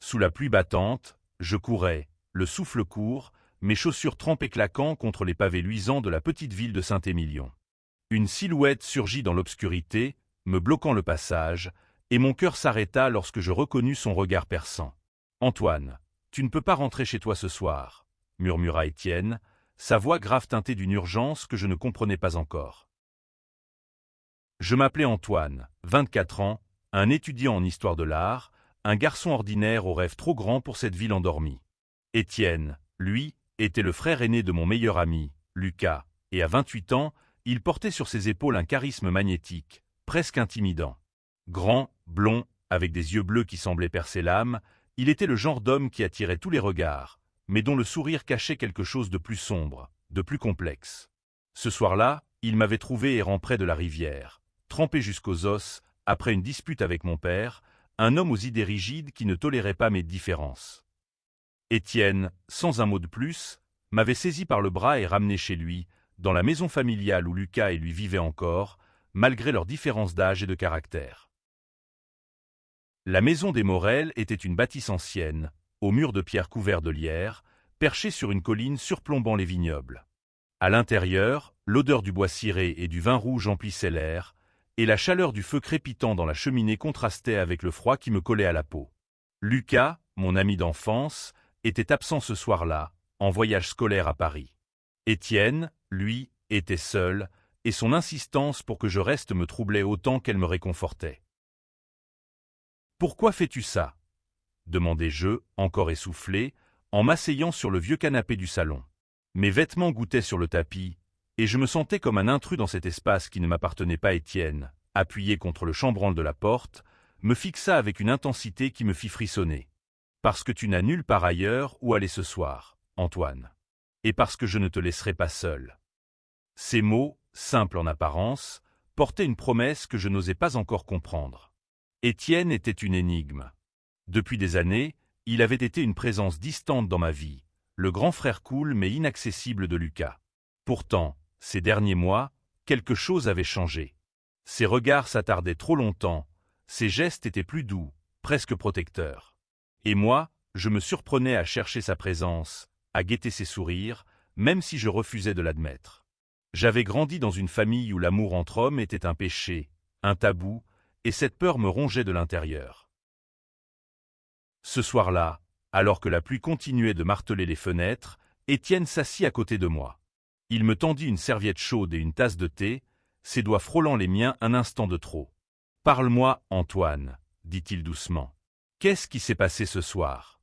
Sous la pluie battante, je courais, le souffle court, mes chaussures trempées claquant contre les pavés luisants de la petite ville de Saint-Émilion. Une silhouette surgit dans l'obscurité, me bloquant le passage, et mon cœur s'arrêta lorsque je reconnus son regard perçant. « Antoine, tu ne peux pas rentrer chez toi ce soir, » murmura Étienne, sa voix grave teintée d'une urgence que je ne comprenais pas encore. Je m'appelais Antoine, 24 ans, un étudiant en histoire de l'art, un garçon ordinaire aux rêves trop grands pour cette ville endormie. Étienne, lui, était le frère aîné de mon meilleur ami, Lucas, et à 28 ans, il portait sur ses épaules un charisme magnétique, presque intimidant. Grand, blond, avec des yeux bleus qui semblaient percer l'âme, il était le genre d'homme qui attirait tous les regards, mais dont le sourire cachait quelque chose de plus sombre, de plus complexe. Ce soir-là, il m'avait trouvé errant près de la rivière, trempé jusqu'aux os, après une dispute avec mon père, un homme aux idées rigides qui ne tolérait pas mes différences. Étienne, sans un mot de plus, m'avait saisi par le bras et ramené chez lui, dans la maison familiale où Lucas et lui vivaient encore, malgré leurs différences d'âge et de caractère. La maison des Morel était une bâtisse ancienne, aux murs de pierre couverts de lierre, perchée sur une colline surplombant les vignobles. À l'intérieur, l'odeur du bois ciré et du vin rouge emplissait l'air, et la chaleur du feu crépitant dans la cheminée contrastait avec le froid qui me collait à la peau. Lucas, mon ami d'enfance, était absent ce soir-là, en voyage scolaire à Paris. Étienne, lui, était seul, et son insistance pour que je reste me troublait autant qu'elle me réconfortait. « Pourquoi fais-tu ça » demandai-je, encore essoufflé, en m'asseyant sur le vieux canapé du salon. Mes vêtements gouttaient sur le tapis, et je me sentais comme un intrus dans cet espace qui ne m'appartenait pas. Étienne, appuyé contre le chambranle de la porte, me fixa avec une intensité qui me fit frissonner. « Parce que tu n'as nulle part ailleurs où aller ce soir, Antoine. Et parce que je ne te laisserai pas seul. » Ces mots, simples en apparence, portaient une promesse que je n'osais pas encore comprendre. Étienne était une énigme. Depuis des années, il avait été une présence distante dans ma vie, le grand frère cool mais inaccessible de Lucas. Pourtant, ces derniers mois, quelque chose avait changé. Ses regards s'attardaient trop longtemps, ses gestes étaient plus doux, presque protecteurs. Et moi, je me surprenais à chercher sa présence, à guetter ses sourires, même si je refusais de l'admettre. J'avais grandi dans une famille où l'amour entre hommes était un péché, un tabou, et cette peur me rongeait de l'intérieur. Ce soir-là, alors que la pluie continuait de marteler les fenêtres, Étienne s'assit à côté de moi. Il me tendit une serviette chaude et une tasse de thé, ses doigts frôlant les miens un instant de trop. « Parle-moi, Antoine, » dit-il doucement. « Qu'est-ce qui s'est passé ce soir ?»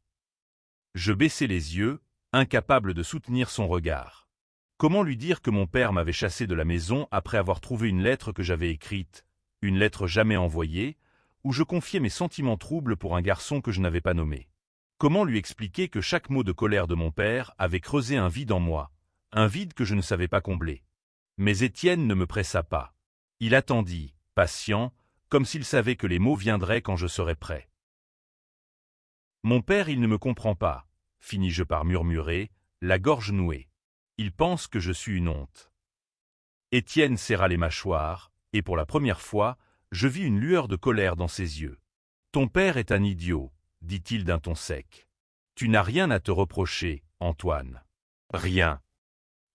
Je baissai les yeux, incapable de soutenir son regard. Comment lui dire que mon père m'avait chassé de la maison après avoir trouvé une lettre que j'avais écrite, une lettre jamais envoyée, où je confiais mes sentiments troubles pour un garçon que je n'avais pas nommé. Comment lui expliquer que chaque mot de colère de mon père avait creusé un vide en moi, un vide que je ne savais pas combler. Mais Étienne ne me pressa pas. Il attendit, patient, comme s'il savait que les mots viendraient quand je serais prêt. Mon père, il ne me comprend pas, finis-je par murmurer, la gorge nouée. Il pense que je suis une honte. Étienne serra les mâchoires, et pour la première fois, je vis une lueur de colère dans ses yeux. « Ton père est un idiot, » dit-il d'un ton sec. « Tu n'as rien à te reprocher, Antoine. Rien. »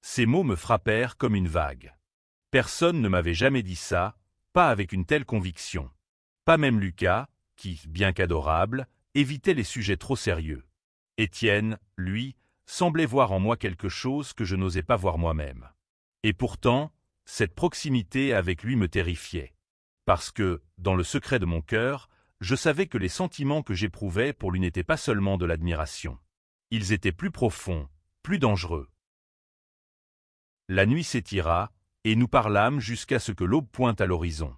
Ces mots me frappèrent comme une vague. Personne ne m'avait jamais dit ça, pas avec une telle conviction. Pas même Lucas, qui, bien qu'adorable, évitait les sujets trop sérieux. Étienne, lui, semblait voir en moi quelque chose que je n'osais pas voir moi-même. Et pourtant, cette proximité avec lui me terrifiait. Parce que, dans le secret de mon cœur, je savais que les sentiments que j'éprouvais pour lui n'étaient pas seulement de l'admiration. Ils étaient plus profonds, plus dangereux. La nuit s'étira, et nous parlâmes jusqu'à ce que l'aube pointe à l'horizon.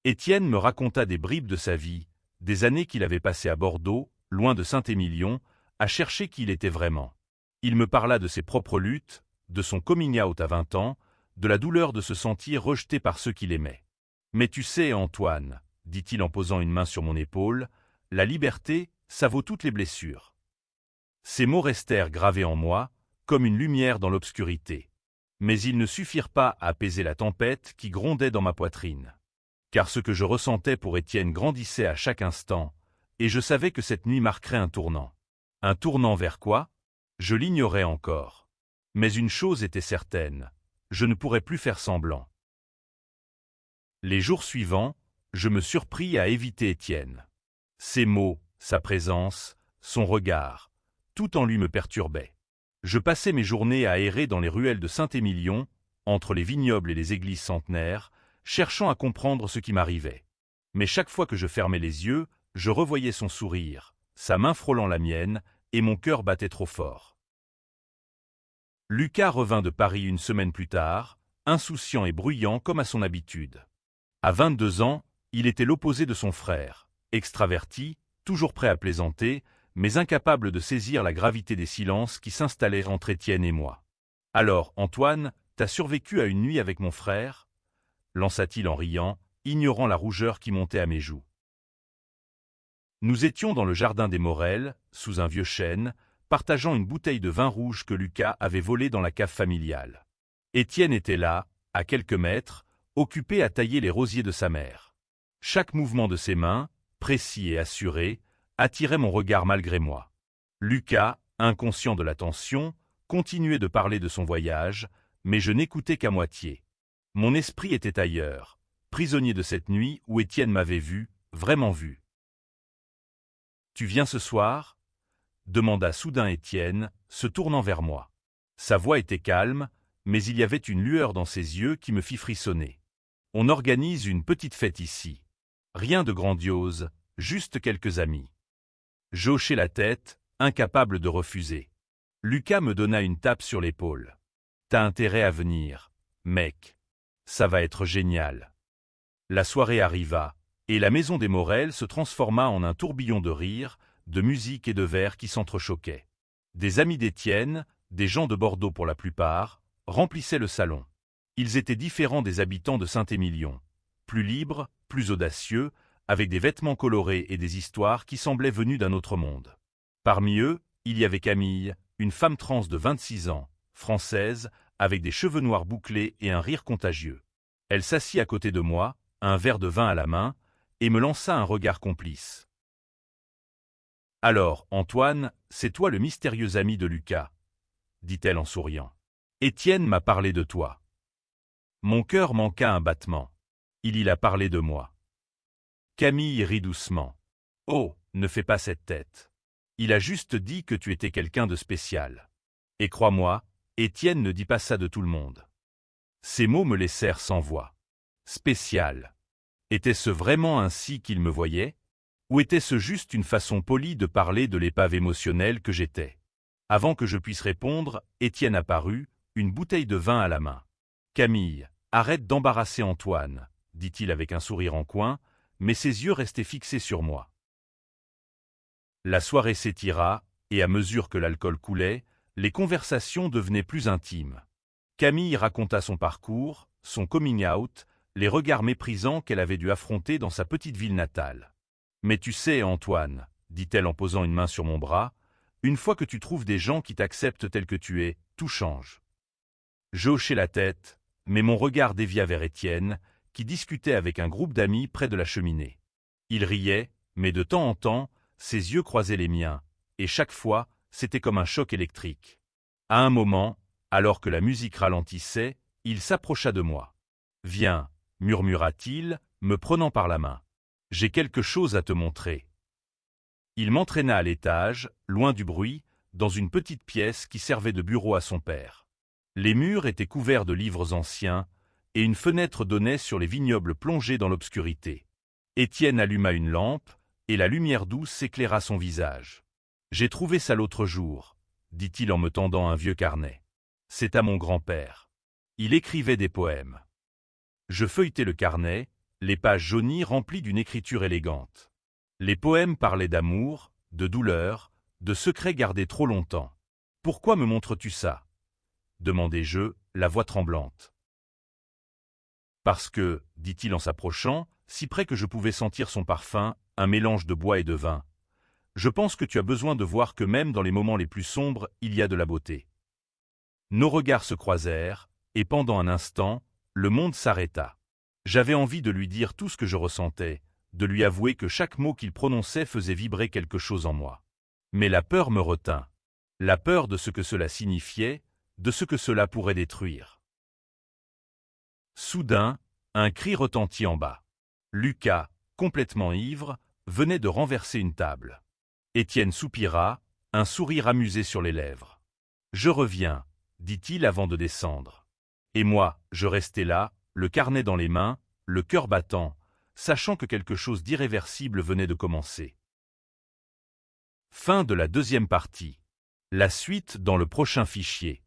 Étienne me raconta des bribes de sa vie, des années qu'il avait passées à Bordeaux, loin de Saint-Émilion, à chercher qui il était vraiment. Il me parla de ses propres luttes, de son coming out à 20 ans, de la douleur de se sentir rejeté par ceux qu'il aimait. « Mais tu sais, Antoine, » dit-il en posant une main sur mon épaule, « la liberté, ça vaut toutes les blessures. » Ces mots restèrent gravés en moi, comme une lumière dans l'obscurité. Mais ils ne suffirent pas à apaiser la tempête qui grondait dans ma poitrine. Car ce que je ressentais pour Étienne grandissait à chaque instant, et je savais que cette nuit marquerait un tournant. Un tournant vers quoi? Je l'ignorais encore. Mais une chose était certaine, je ne pourrais plus faire semblant. Les jours suivants, je me surpris à éviter Étienne. Ses mots, sa présence, son regard, tout en lui me perturbait. Je passais mes journées à errer dans les ruelles de Saint-Émilion, entre les vignobles et les églises centenaires, cherchant à comprendre ce qui m'arrivait. Mais chaque fois que je fermais les yeux, je revoyais son sourire, sa main frôlant la mienne, et mon cœur battait trop fort. Lucas revint de Paris une semaine plus tard, insouciant et bruyant comme à son habitude. À 22 ans, il était l'opposé de son frère, extraverti, toujours prêt à plaisanter, mais incapable de saisir la gravité des silences qui s'installaient entre Étienne et moi. « Alors, Antoine, t'as survécu à une nuit avec mon frère ?» lança-t-il en riant, ignorant la rougeur qui montait à mes joues. Nous étions dans le jardin des Morel, sous un vieux chêne, partageant une bouteille de vin rouge que Lucas avait volée dans la cave familiale. Étienne était là, à quelques mètres, occupé à tailler les rosiers de sa mère. Chaque mouvement de ses mains, précis et assuré, attirait mon regard malgré moi. Lucas, inconscient de la tension, continuait de parler de son voyage, mais je n'écoutais qu'à moitié. Mon esprit était ailleurs, prisonnier de cette nuit où Étienne m'avait vu, vraiment vu. « Tu viens ce soir ?» demanda soudain Étienne, se tournant vers moi. Sa voix était calme, mais il y avait une lueur dans ses yeux qui me fit frissonner. « On organise une petite fête ici. Rien de grandiose, juste quelques amis. » Je hochai la tête, incapable de refuser. Lucas me donna une tape sur l'épaule. « T'as intérêt à venir, mec. Ça va être génial. » La soirée arriva, et la maison des Morel se transforma en un tourbillon de rires, de musique et de verres qui s'entrechoquaient. Des amis d'Étienne, des gens de Bordeaux pour la plupart, remplissaient le salon. Ils étaient différents des habitants de Saint-Émilion, plus libres, plus audacieux, avec des vêtements colorés et des histoires qui semblaient venues d'un autre monde. Parmi eux, il y avait Camille, une femme trans de 26 ans, française, avec des cheveux noirs bouclés et un rire contagieux. Elle s'assit à côté de moi, un verre de vin à la main, et me lança un regard complice. « Alors, Antoine, c'est toi le mystérieux ami de Lucas, » dit-elle en souriant. « Étienne m'a parlé de toi. » Mon cœur manqua un battement. Il a parlé de moi. Camille rit doucement. « Oh, ne fais pas cette tête. Il a juste dit que tu étais quelqu'un de spécial. Et crois-moi, Étienne ne dit pas ça de tout le monde. » Ces mots me laissèrent sans voix. Spécial. Était-ce vraiment ainsi qu'il me voyait? Ou était-ce juste une façon polie de parler de l'épave émotionnelle que j'étais? Avant que je puisse répondre, Étienne apparut, une bouteille de vin à la main. « Camille, arrête d'embarrasser Antoine, » dit-il avec un sourire en coin, mais ses yeux restaient fixés sur moi. La soirée s'étira, et à mesure que l'alcool coulait, les conversations devenaient plus intimes. Camille raconta son parcours, son coming out, les regards méprisants qu'elle avait dû affronter dans sa petite ville natale. « Mais tu sais, Antoine, » dit-elle en posant une main sur mon bras, « une fois que tu trouves des gens qui t'acceptent tel que tu es, tout change. » Je hochai la tête, mais mon regard dévia vers Étienne, qui discutait avec un groupe d'amis près de la cheminée. Il riait, mais de temps en temps, ses yeux croisaient les miens, et chaque fois, c'était comme un choc électrique. À un moment, alors que la musique ralentissait, il s'approcha de moi. « Viens, » murmura-t-il, me prenant par la main. « J'ai quelque chose à te montrer. » Il m'entraîna à l'étage, loin du bruit, dans une petite pièce qui servait de bureau à son père. Les murs étaient couverts de livres anciens, et une fenêtre donnait sur les vignobles plongés dans l'obscurité. Étienne alluma une lampe, et la lumière douce éclaira son visage. « J'ai trouvé ça l'autre jour, » dit-il en me tendant un vieux carnet. « C'est à mon grand-père. Il écrivait des poèmes. » Je feuilletai le carnet, les pages jaunies remplies d'une écriture élégante. Les poèmes parlaient d'amour, de douleur, de secrets gardés trop longtemps. « Pourquoi me montres-tu ça ?» demandai-je, la voix tremblante. « Parce que, dit-il en s'approchant, si près que je pouvais sentir son parfum, un mélange de bois et de vin, je pense que tu as besoin de voir que même dans les moments les plus sombres, il y a de la beauté. » Nos regards se croisèrent, et pendant un instant, le monde s'arrêta. J'avais envie de lui dire tout ce que je ressentais, de lui avouer que chaque mot qu'il prononçait faisait vibrer quelque chose en moi. Mais la peur me retint. La peur de ce que cela signifiait, de ce que cela pourrait détruire. Soudain, un cri retentit en bas. Lucas, complètement ivre, venait de renverser une table. Étienne soupira, un sourire amusé sur les lèvres. « Je reviens », dit-il avant de descendre. Et moi, je restais là, le carnet dans les mains, le cœur battant, sachant que quelque chose d'irréversible venait de commencer. Fin de la deuxième partie. La suite dans le prochain fichier.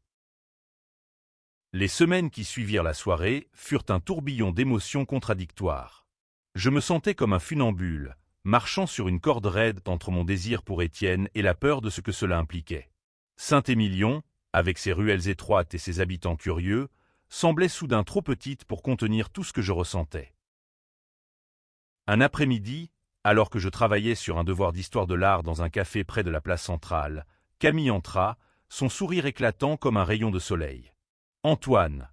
Les semaines qui suivirent la soirée furent un tourbillon d'émotions contradictoires. Je me sentais comme un funambule, marchant sur une corde raide entre mon désir pour Étienne et la peur de ce que cela impliquait. Saint-Émilion, avec ses ruelles étroites et ses habitants curieux, semblait soudain trop petite pour contenir tout ce que je ressentais. Un après-midi, alors que je travaillais sur un devoir d'histoire de l'art dans un café près de la place centrale, Camille entra, son sourire éclatant comme un rayon de soleil. « Antoine !»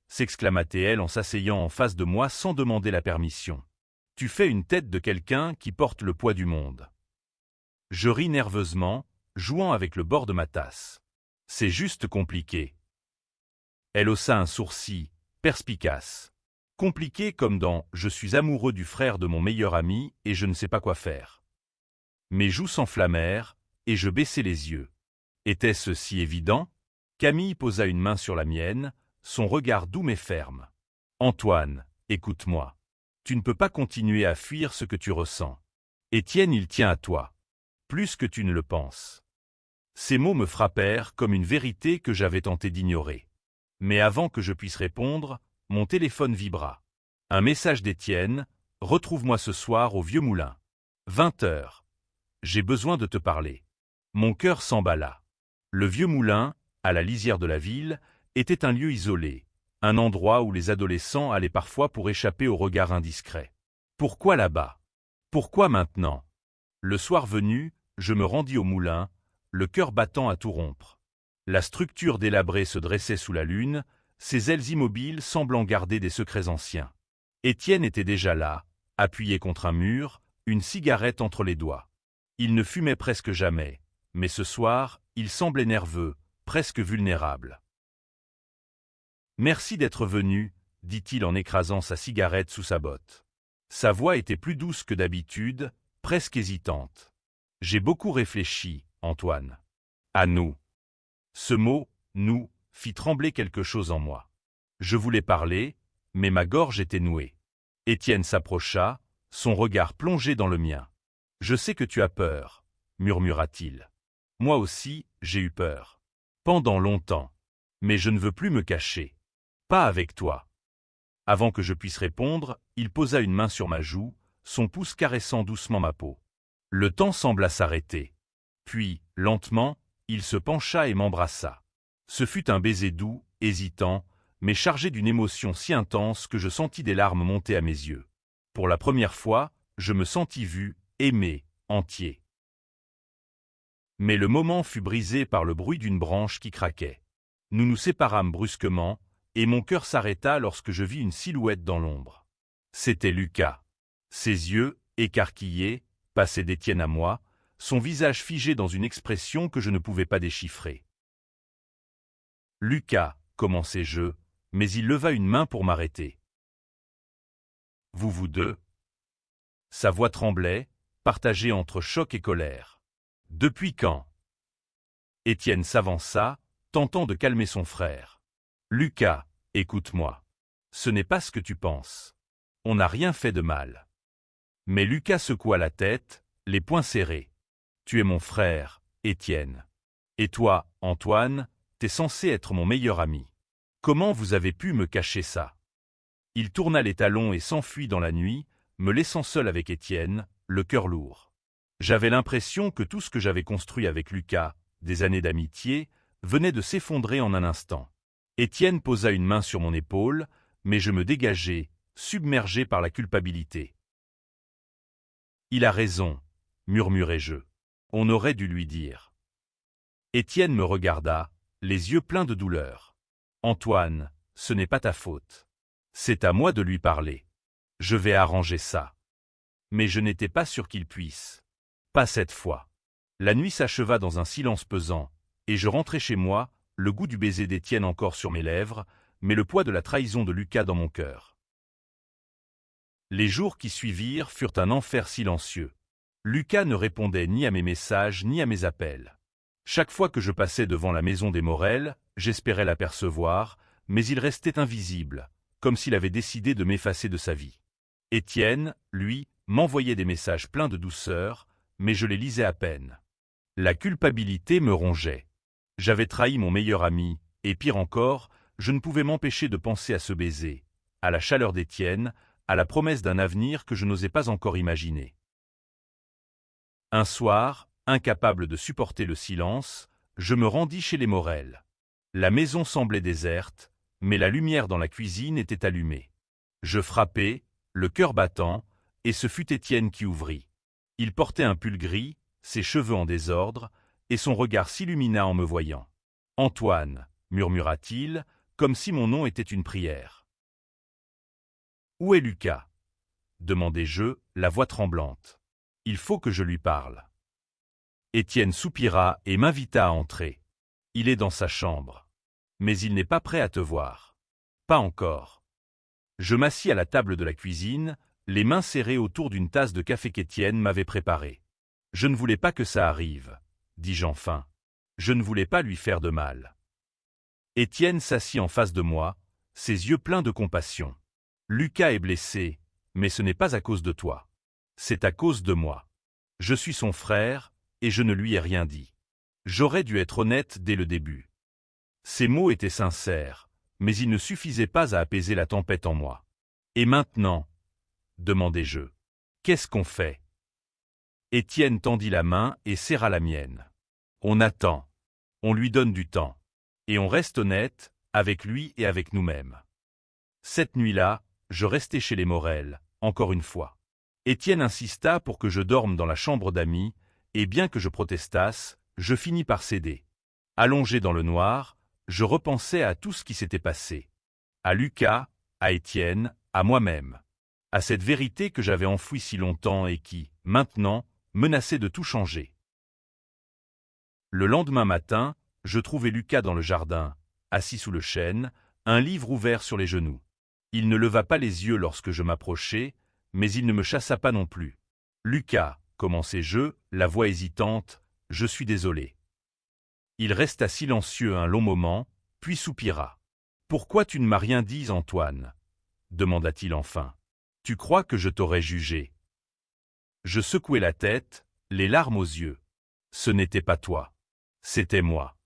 s'exclama-t-elle en s'asseyant en face de moi sans demander la permission. « Tu fais une tête de quelqu'un qui porte le poids du monde. » Je ris nerveusement, jouant avec le bord de ma tasse. « C'est juste compliqué. » Elle haussa un sourcil, perspicace. Compliqué comme dans « Je suis amoureux du frère de mon meilleur ami et je ne sais pas quoi faire ». Mes joues s'enflammèrent et je baissai les yeux. Était-ce si évident? Camille posa une main sur la mienne, son regard doux mais ferme. « Antoine, écoute-moi. Tu ne peux pas continuer à fuir ce que tu ressens. Étienne, il tient à toi. Plus que tu ne le penses. » Ces mots me frappèrent comme une vérité que j'avais tenté d'ignorer. Mais avant que je puisse répondre, mon téléphone vibra. Un message d'Étienne, « Retrouve-moi ce soir au Vieux Moulin. 20h. J'ai besoin de te parler. » Mon cœur s'emballa. Le Vieux Moulin, à la lisière de la ville, était un lieu isolé, un endroit où les adolescents allaient parfois pour échapper aux regards indiscrets. Pourquoi là-bas? Pourquoi maintenant? Le soir venu, je me rendis au moulin, le cœur battant à tout rompre. La structure délabrée se dressait sous la lune, ses ailes immobiles semblant garder des secrets anciens. Étienne était déjà là, appuyé contre un mur, une cigarette entre les doigts. Il ne fumait presque jamais, mais ce soir, il semblait nerveux, presque vulnérable. « Merci d'être venu, » dit-il en écrasant sa cigarette sous sa botte. Sa voix était plus douce que d'habitude, presque hésitante. « J'ai beaucoup réfléchi, Antoine. À nous. » Ce mot, « nous », fit trembler quelque chose en moi. Je voulais parler, mais ma gorge était nouée. Étienne s'approcha, son regard plongé dans le mien. « Je sais que tu as peur, » murmura-t-il. Moi aussi, j'ai eu peur. Pendant longtemps. Mais je ne veux plus me cacher. Pas avec toi. Avant que je puisse répondre, il posa une main sur ma joue, son pouce caressant doucement ma peau. Le temps sembla s'arrêter. Puis, lentement, il se pencha et m'embrassa. Ce fut un baiser doux, hésitant, mais chargé d'une émotion si intense que je sentis des larmes monter à mes yeux. Pour la première fois, je me sentis vu, aimé, entier. Mais le moment fut brisé par le bruit d'une branche qui craquait. Nous nous séparâmes brusquement, et mon cœur s'arrêta lorsque je vis une silhouette dans l'ombre. C'était Lucas. Ses yeux, écarquillés, passaient d'Étienne à moi, son visage figé dans une expression que je ne pouvais pas déchiffrer. « Lucas, » commençai-je, mais il leva une main pour m'arrêter. « Vous deux ?» Sa voix tremblait, partagée entre choc et colère. « Depuis quand ?» Étienne s'avança, tentant de calmer son frère. « Lucas, écoute-moi. Ce n'est pas ce que tu penses. On n'a rien fait de mal. » Mais Lucas secoua la tête, les poings serrés. « Tu es mon frère, Étienne. Et toi, Antoine, t'es censé être mon meilleur ami. Comment vous avez pu me cacher ça ?» Il tourna les talons et s'enfuit dans la nuit, me laissant seul avec Étienne, le cœur lourd. J'avais l'impression que tout ce que j'avais construit avec Lucas, des années d'amitié, venait de s'effondrer en un instant. Étienne posa une main sur mon épaule, mais je me dégageai, submergé par la culpabilité. « Il a raison, » murmurai-je. On aurait dû lui dire. Étienne me regarda, les yeux pleins de douleur. « Antoine, ce n'est pas ta faute. C'est à moi de lui parler. Je vais arranger ça. » Mais je n'étais pas sûr qu'il puisse. Pas cette fois. La nuit s'acheva dans un silence pesant, et je rentrai chez moi, le goût du baiser d'Étienne encore sur mes lèvres, mais le poids de la trahison de Lucas dans mon cœur. Les jours qui suivirent furent un enfer silencieux. Lucas ne répondait ni à mes messages ni à mes appels. Chaque fois que je passais devant la maison des Morel, j'espérais l'apercevoir, mais il restait invisible, comme s'il avait décidé de m'effacer de sa vie. Étienne, lui, m'envoyait des messages pleins de douceur, mais je les lisais à peine. La culpabilité me rongeait. J'avais trahi mon meilleur ami, et pire encore, je ne pouvais m'empêcher de penser à ce baiser, à la chaleur d'Étienne, à la promesse d'un avenir que je n'osais pas encore imaginer. Un soir, incapable de supporter le silence, je me rendis chez les Morel. La maison semblait déserte, mais la lumière dans la cuisine était allumée. Je frappai, le cœur battant, et ce fut Étienne qui ouvrit. Il portait un pull gris, ses cheveux en désordre, et son regard s'illumina en me voyant. « Antoine » murmura-t-il, comme si mon nom était une prière. « Où est Lucas » demandai-je, la voix tremblante. « Il faut que je lui parle. » Étienne soupira et m'invita à entrer. « Il est dans sa chambre. Mais il n'est pas prêt à te voir. »« Pas encore. » Je m'assis à la table de la cuisine, les mains serrées autour d'une tasse de café qu'Étienne m'avait préparée. « Je ne voulais pas que ça arrive, » dis-je enfin. Je ne voulais pas lui faire de mal. Étienne s'assit en face de moi, ses yeux pleins de compassion. « Lucas est blessé, mais ce n'est pas à cause de toi. C'est à cause de moi. Je suis son frère, et je ne lui ai rien dit. J'aurais dû être honnête dès le début. » Ces mots étaient sincères, mais ils ne suffisaient pas à apaiser la tempête en moi. « Et maintenant ?» demandai-je. « Qu'est-ce qu'on fait ?» Étienne tendit la main et serra la mienne. « On attend. On lui donne du temps. Et on reste honnête, avec lui et avec nous-mêmes. » Cette nuit-là, je restai chez les Morel, encore une fois. Étienne insista pour que je dorme dans la chambre d'amis, et bien que je protestasse, je finis par céder. Allongé dans le noir, je repensais à tout ce qui s'était passé. À Lucas, à Étienne, à moi-même. À cette vérité que j'avais enfouie si longtemps et qui, maintenant, menaçait de tout changer. Le lendemain matin, je trouvai Lucas dans le jardin, assis sous le chêne, un livre ouvert sur les genoux. Il ne leva pas les yeux lorsque je m'approchai, mais il ne me chassa pas non plus. « Lucas » commençai-je, la voix hésitante, « je suis désolé. » Il resta silencieux un long moment, puis soupira. « Pourquoi tu ne m'as rien dit, Antoine » demanda-t-il enfin. « Tu crois que je t'aurais jugé ?» Je secouai la tête, les larmes aux yeux. Ce n'était pas toi. C'était moi.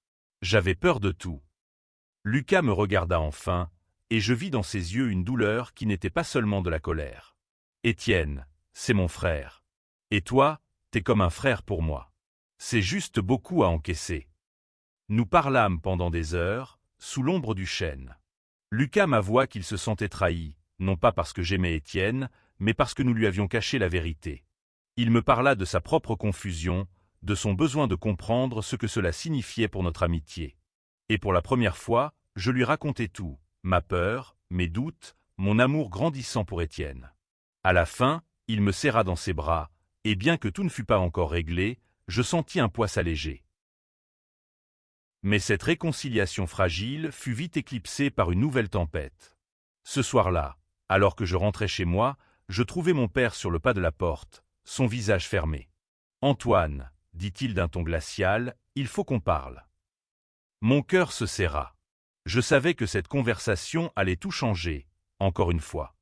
J'avais peur de tout. Lucas me regarda enfin, et je vis dans ses yeux une douleur qui n'était pas seulement de la colère. « Étienne, c'est mon frère. Et toi, t'es comme un frère pour moi. C'est juste beaucoup à encaisser. » Nous parlâmes pendant des heures, sous l'ombre du chêne. Lucas m'avoua qu'il se sentait trahi, non pas parce que j'aimais Étienne, mais parce que nous lui avions caché la vérité. Il me parla de sa propre confusion, de son besoin de comprendre ce que cela signifiait pour notre amitié. Et pour la première fois, je lui racontai tout, ma peur, mes doutes, mon amour grandissant pour Étienne. À la fin, il me serra dans ses bras, et bien que tout ne fût pas encore réglé, je sentis un poids s'alléger. Mais cette réconciliation fragile fut vite éclipsée par une nouvelle tempête. Ce soir-là, alors que je rentrais chez moi, je trouvai mon père sur le pas de la porte, son visage fermé. « Antoine » dit-il d'un ton glacial, « il faut qu'on parle. » Mon cœur se serra. Je savais que cette conversation allait tout changer, encore une fois.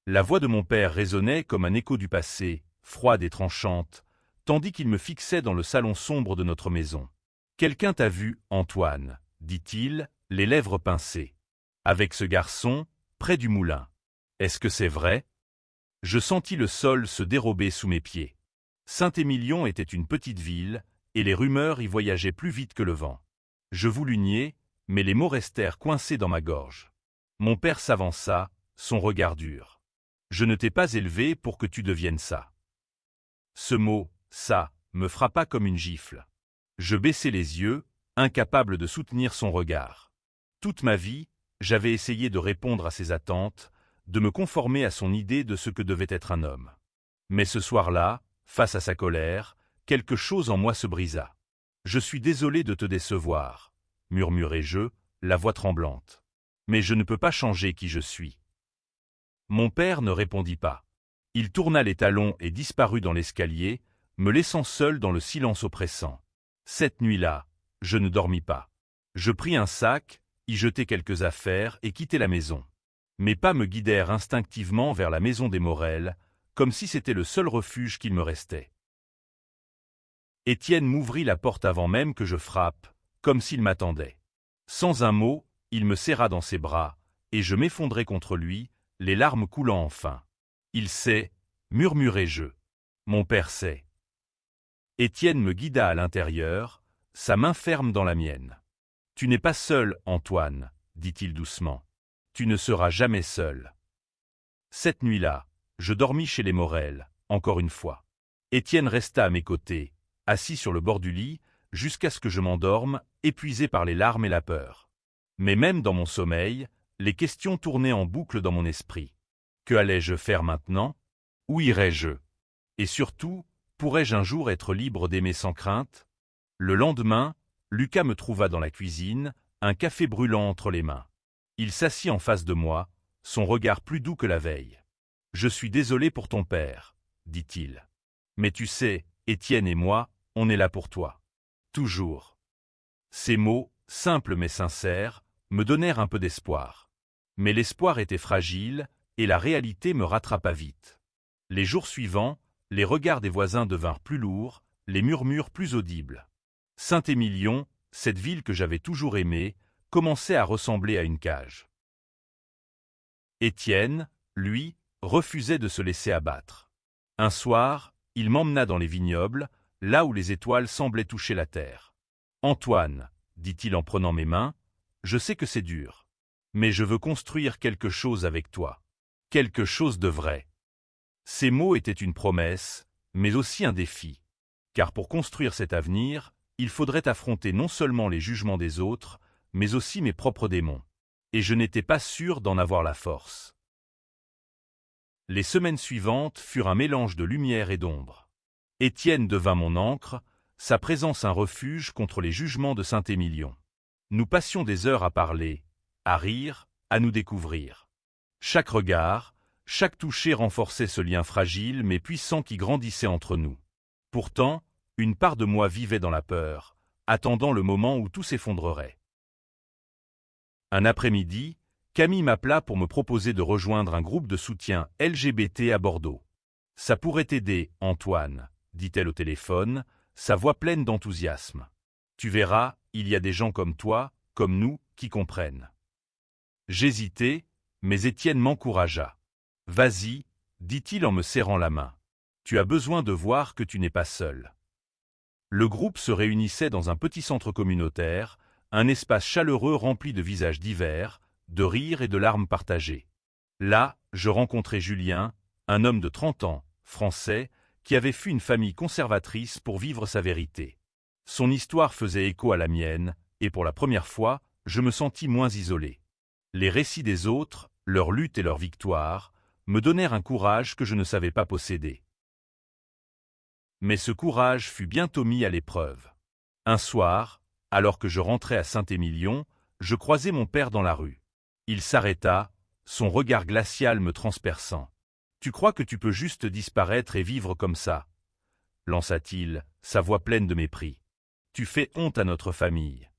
La voix de mon père résonnait comme un écho du passé, froide et tranchante, tandis qu'il me fixait dans le salon sombre de notre maison. « Quelqu'un t'a vu, Antoine, » dit-il, les lèvres pincées. « Avec ce garçon, près du moulin. Est-ce que c'est vrai ?» Je sentis le sol se dérober sous mes pieds. Saint-Émilion était une petite ville, et les rumeurs y voyageaient plus vite que le vent. Je voulus nier, mais les mots restèrent coincés dans ma gorge. Mon père s'avança, son regard dur. « Je ne t'ai pas élevé pour que tu deviennes ça. » Ce mot, ça, me frappa comme une gifle. Je baissai les yeux, incapable de soutenir son regard. Toute ma vie, j'avais essayé de répondre à ses attentes, de me conformer à son idée de ce que devait être un homme. Mais ce soir-là, face à sa colère, quelque chose en moi se brisa. « Je suis désolé de te décevoir, » murmurai-je, la voix tremblante. « Mais je ne peux pas changer qui je suis. » Mon père ne répondit pas. Il tourna les talons et disparut dans l'escalier, me laissant seul dans le silence oppressant. Cette nuit-là, je ne dormis pas. Je pris un sac, y jetai quelques affaires et quittai la maison. Mes pas me guidèrent instinctivement vers la maison des Morel, comme si c'était le seul refuge qu'il me restait. Étienne m'ouvrit la porte avant même que je frappe, comme s'il m'attendait. Sans un mot, il me serra dans ses bras, et je m'effondrai contre lui, les larmes coulant enfin. « Il sait, » murmurai-je. « Mon père sait. » Étienne me guida à l'intérieur, sa main ferme dans la mienne. « Tu n'es pas seul, Antoine, » dit-il doucement. « Tu ne seras jamais seul. » Cette nuit-là, je dormis chez les Morel, encore une fois. Étienne resta à mes côtés, assis sur le bord du lit, jusqu'à ce que je m'endorme, épuisé par les larmes et la peur. Mais même dans mon sommeil, les questions tournaient en boucle dans mon esprit. Que allais-je faire maintenant? Où irais-je? Et surtout, pourrais-je un jour être libre d'aimer sans crainte? Le lendemain, Lucas me trouva dans la cuisine, un café brûlant entre les mains. Il s'assit en face de moi, son regard plus doux que la veille. « Je suis désolé pour ton père, » dit-il. « Mais tu sais, Étienne et moi, on est là pour toi. Toujours. » Ces mots, simples mais sincères, me donnèrent un peu d'espoir. Mais l'espoir était fragile, et la réalité me rattrapa vite. Les jours suivants, les regards des voisins devinrent plus lourds, les murmures plus audibles. Saint-Émilion, cette ville que j'avais toujours aimée, commençait à ressembler à une cage. Étienne, lui, refusait de se laisser abattre. Un soir, il m'emmena dans les vignobles, là où les étoiles semblaient toucher la terre. « Antoine, » dit-il en prenant mes mains, « je sais que c'est dur. Mais je veux construire quelque chose avec toi. Quelque chose de vrai. » Ces mots étaient une promesse, mais aussi un défi. Car pour construire cet avenir, il faudrait affronter non seulement les jugements des autres, mais aussi mes propres démons. Et je n'étais pas sûr d'en avoir la force. Les semaines suivantes furent un mélange de lumière et d'ombre. Étienne devint mon ancre, sa présence un refuge contre les jugements de Saint-Émilion. Nous passions des heures à parler, à rire, à nous découvrir. Chaque regard, chaque toucher renforçait ce lien fragile mais puissant qui grandissait entre nous. Pourtant, une part de moi vivait dans la peur, attendant le moment où tout s'effondrerait. Un après-midi, Camille m'appela pour me proposer de rejoindre un groupe de soutien LGBT à Bordeaux. « Ça pourrait t'aider, Antoine, » dit-elle au téléphone, sa voix pleine d'enthousiasme. « Tu verras, il y a des gens comme toi, comme nous, qui comprennent. » J'hésitai, mais Étienne m'encouragea. « Vas-y, » dit-il en me serrant la main. « Tu as besoin de voir que tu n'es pas seul. » Le groupe se réunissait dans un petit centre communautaire, un espace chaleureux rempli de visages divers, de rires et de larmes partagées. Là, je rencontrai Julien, un homme de 30 ans, français, qui avait fui une famille conservatrice pour vivre sa vérité. Son histoire faisait écho à la mienne, et pour la première fois, je me sentis moins isolé. Les récits des autres, leurs luttes et leurs victoires, me donnèrent un courage que je ne savais pas posséder. Mais ce courage fut bientôt mis à l'épreuve. Un soir, alors que je rentrais à Saint-Émilion, je croisai mon père dans la rue. Il s'arrêta, son regard glacial me transperçant. « Tu crois que tu peux juste disparaître et vivre comme ça ?» lança-t-il, sa voix pleine de mépris. « Tu fais honte à notre famille. »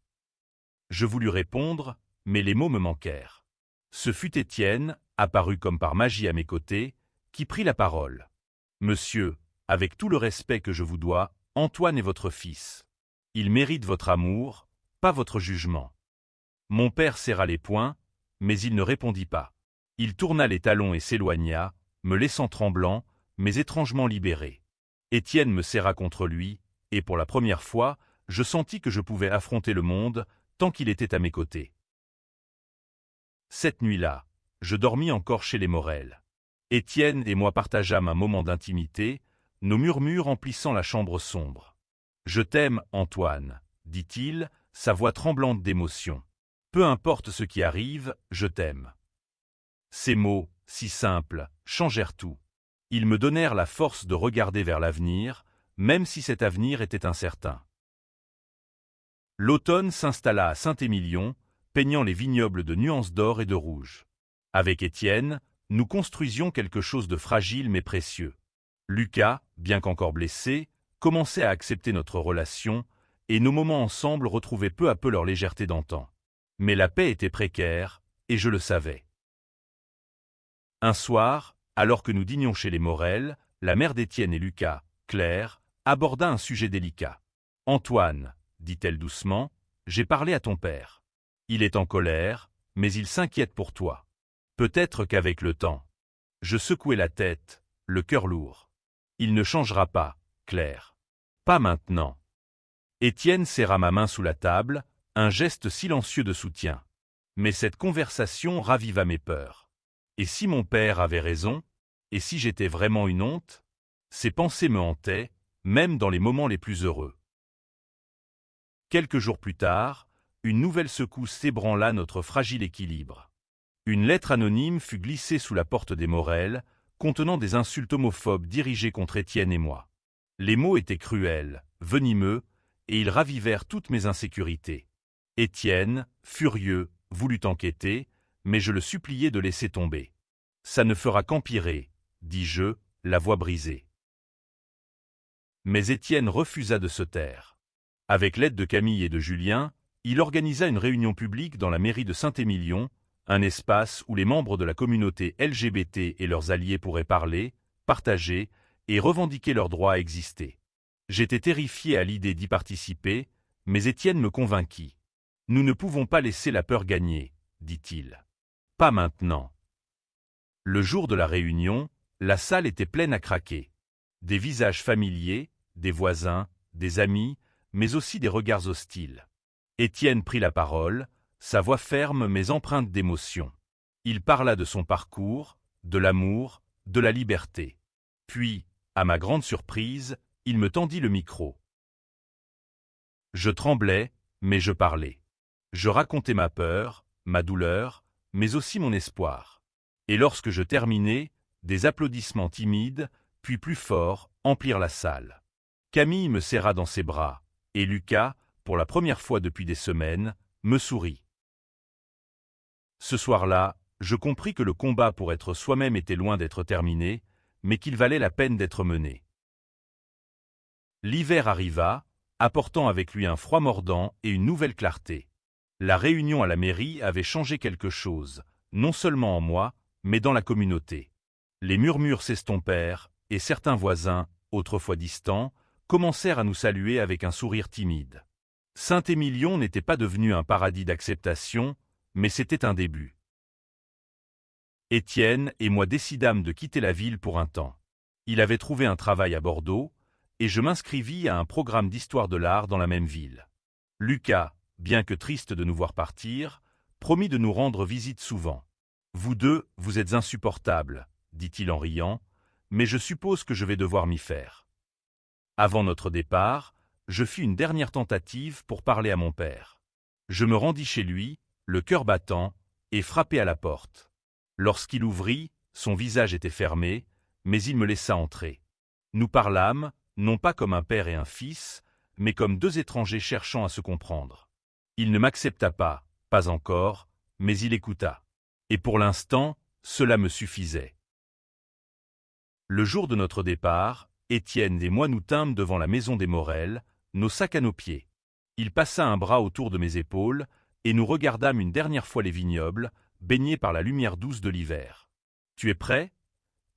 Je voulus répondre, mais les mots me manquèrent. Ce fut Étienne, apparu comme par magie à mes côtés, qui prit la parole. « Monsieur, avec tout le respect que je vous dois, Antoine est votre fils. Il mérite votre amour, pas votre jugement. » Mon père serra les poings, mais il ne répondit pas. Il tourna les talons et s'éloigna, me laissant tremblant, mais étrangement libéré. Étienne me serra contre lui, et pour la première fois, je sentis que je pouvais affronter le monde tant qu'il était à mes côtés. Cette nuit-là, je dormis encore chez les Morel. Étienne et moi partageâmes un moment d'intimité, nos murmures emplissant la chambre sombre. « Je t'aime, Antoine, » dit-il, sa voix tremblante d'émotion. « Peu importe ce qui arrive, je t'aime. » Ces mots, si simples, changèrent tout. Ils me donnèrent la force de regarder vers l'avenir, même si cet avenir était incertain. L'automne s'installa à Saint-Émilion, peignant les vignobles de nuances d'or et de rouge. Avec Étienne, nous construisions quelque chose de fragile mais précieux. Lucas, bien qu'encore blessé, commençait à accepter notre relation, et nos moments ensemble retrouvaient peu à peu leur légèreté d'antan. Mais la paix était précaire, et je le savais. Un soir, alors que nous dînions chez les Morel, la mère d'Étienne et Lucas, Claire, aborda un sujet délicat. « Antoine, dit-elle doucement, j'ai parlé à ton père. Il est en colère, mais il s'inquiète pour toi. Peut-être qu'avec le temps. » Je secouai la tête, le cœur lourd. « Il ne changera pas, Claire. Pas maintenant. » Étienne serra ma main sous la table, un geste silencieux de soutien. Mais cette conversation raviva mes peurs. Et si mon père avait raison? Et si j'étais vraiment une honte? Ces pensées me hantaient, même dans les moments les plus heureux. Quelques jours plus tard, une nouvelle secousse ébranla notre fragile équilibre. Une lettre anonyme fut glissée sous la porte des Morel, contenant des insultes homophobes dirigées contre Étienne et moi. Les mots étaient cruels, venimeux, et ils ravivèrent toutes mes insécurités. Étienne, furieux, voulut enquêter, mais je le suppliai de laisser tomber. « Ça ne fera qu'empirer, » dis-je, la voix brisée. Mais Étienne refusa de se taire. Avec l'aide de Camille et de Julien, il organisa une réunion publique dans la mairie de Saint-Émilion, un espace où les membres de la communauté LGBT et leurs alliés pourraient parler, partager et revendiquer leur droit à exister. J'étais terrifié à l'idée d'y participer, mais Étienne me convainquit. « Nous ne pouvons pas laisser la peur gagner, » dit-il. « Pas maintenant. » Le jour de la réunion, la salle était pleine à craquer. Des visages familiers, des voisins, des amis, mais aussi des regards hostiles. Étienne prit la parole, sa voix ferme mais empreinte d'émotion. Il parla de son parcours, de l'amour, de la liberté. Puis, à ma grande surprise, il me tendit le micro. Je tremblais, mais je parlais. Je racontais ma peur, ma douleur, mais aussi mon espoir. Et lorsque je terminai, des applaudissements timides, puis plus forts, emplirent la salle. Camille me serra dans ses bras, et Lucas, pour la première fois depuis des semaines, me sourit. Ce soir-là, je compris que le combat pour être soi-même était loin d'être terminé, mais qu'il valait la peine d'être mené. L'hiver arriva, apportant avec lui un froid mordant et une nouvelle clarté. La réunion à la mairie avait changé quelque chose, non seulement en moi, mais dans la communauté. Les murmures s'estompèrent, et certains voisins, autrefois distants, commencèrent à nous saluer avec un sourire timide. Saint-Émilion n'était pas devenu un paradis d'acceptation, mais c'était un début. Étienne et moi décidâmes de quitter la ville pour un temps. Il avait trouvé un travail à Bordeaux, et je m'inscrivis à un programme d'histoire de l'art dans la même ville. Lucas, bien que triste de nous voir partir, promit de nous rendre visite souvent. « Vous deux, vous êtes insupportables, » dit-il en riant, « mais je suppose que je vais devoir m'y faire. » Avant notre départ, je fis une dernière tentative pour parler à mon père. Je me rendis chez lui, le cœur battant, et frappai à la porte. Lorsqu'il ouvrit, son visage était fermé, mais il me laissa entrer. Nous parlâmes, non pas comme un père et un fils, mais comme deux étrangers cherchant à se comprendre. Il ne m'accepta pas encore, mais il écouta. Et pour l'instant, cela me suffisait. Le jour de notre départ, Étienne et moi nous tînmes devant la maison des Morel, nos sacs à nos pieds. Il passa un bras autour de mes épaules, et nous regardâmes une dernière fois les vignobles, baignés par la lumière douce de l'hiver. « Tu es prêt ?»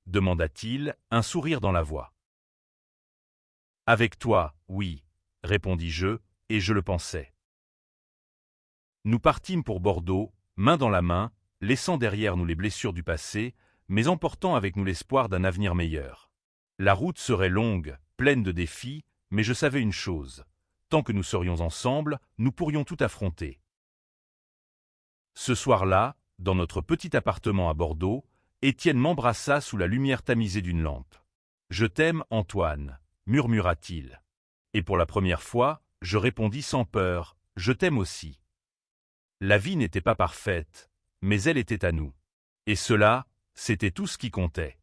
demanda-t-il, un sourire dans la voix. « Avec toi, oui, » répondis-je, et je le pensais. Nous partîmes pour Bordeaux, main dans la main, laissant derrière nous les blessures du passé, mais emportant avec nous l'espoir d'un avenir meilleur. La route serait longue, pleine de défis, mais je savais une chose. Tant que nous serions ensemble, nous pourrions tout affronter. Ce soir-là, dans notre petit appartement à Bordeaux, Étienne m'embrassa sous la lumière tamisée d'une lampe. « Je t'aime, Antoine », murmura-t-il. Et pour la première fois, je répondis sans peur, « Je t'aime aussi ». La vie n'était pas parfaite, mais elle était à nous. Et cela, C'était tout ce qui comptait.